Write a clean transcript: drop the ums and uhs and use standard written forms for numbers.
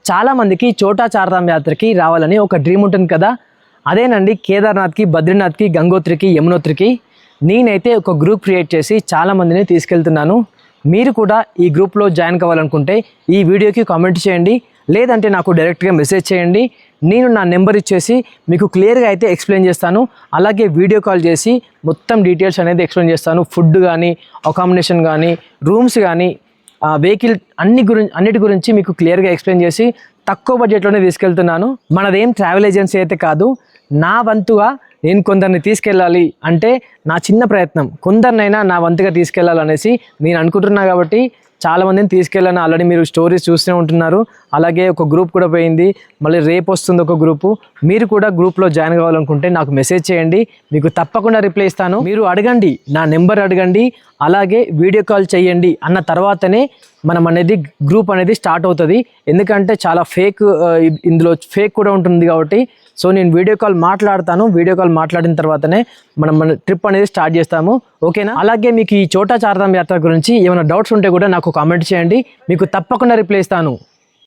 చాలామందికి చోటా చార్ధామ్ యాత్రకి రావాలని ఒక డ్రీమ్ ఉంటుంది కదా. అదేనండి కేదార్నాథ్కి, బద్రీనాథ్కి, గంగోత్రికి, యమునోత్రికి నేనైతే ఒక గ్రూప్ క్రియేట్ చేసి చాలామందిని తీసుకెళ్తున్నాను. మీరు కూడా ఈ గ్రూప్లో జాయిన్ కావాలనుకుంటే ఈ వీడియోకి కామెంట్ చేయండి, లేదంటే నాకు డైరెక్ట్గా మెసేజ్ చేయండి. నేను నా నెంబర్ ఇచ్చేసి మీకు క్లియర్గా అయితే ఎక్స్ప్లెయిన్ చేస్తాను. అలాగే వీడియో కాల్ చేసి మొత్తం డీటెయిల్స్ అనేది ఎక్స్ప్లెయిన్ చేస్తాను. ఫుడ్ కానీ, అకామిడేషన్ కానీ, రూమ్స్ కానీ, వెహికల్ అన్నిటి గురించి మీకు క్లియర్గా ఎక్స్ప్లెయిన్ చేసి తక్కువ బడ్జెట్లోనే తీసుకెళ్తున్నాను. మనదేం ట్రావెల్ ఏజెన్సీ అయితే కాదు. నా వంతుగా నేను కొందరిని తీసుకెళ్ళాలి అంటే నా చిన్న ప్రయత్నం, కొందరినైనా నా వంతుగా తీసుకెళ్ళాలనేసి నేను అనుకుంటున్నా. కాబట్టి చాలామందిని తీసుకెళ్ళాను. ఆల్రెడీ మీరు స్టోరీస్ చూస్తూనే ఉంటున్నారు. అలాగే ఒక గ్రూప్ కూడా పోయింది, మళ్ళీ రేపు వస్తుంది ఒక గ్రూపు. మీరు కూడా గ్రూప్లో జాయిన్ కావాలనుకుంటే నాకు మెసేజ్ చేయండి, మీకు తప్పకుండా రిప్లై ఇస్తాను. మీరు అడగండి, నా నెంబర్ అడగండి, అలాగే వీడియో కాల్ చేయండి. అన్న తర్వాతనే మనం అనేది గ్రూప్ అనేది స్టార్ట్ అవుతుంది. ఎందుకంటే చాలా ఇందులో ఫేక్ కూడా ఉంటుంది కాబట్టి. సో నేను వీడియో కాల్ మాట్లాడతాను. వీడియో కాల్ మాట్లాడిన తర్వాతనే మన ట్రిప్ అనేది స్టార్ట్ చేస్తాము, ఓకేనా? అలాగే మీకు ఈ చోటా చార్ధామ్ యాత్ర గురించి ఏమైనా డౌట్స్ ఉంటే కూడా నాకు కామెంట్ చేయండి, మీకు తప్పకుండా రిప్లై ఇస్తాను.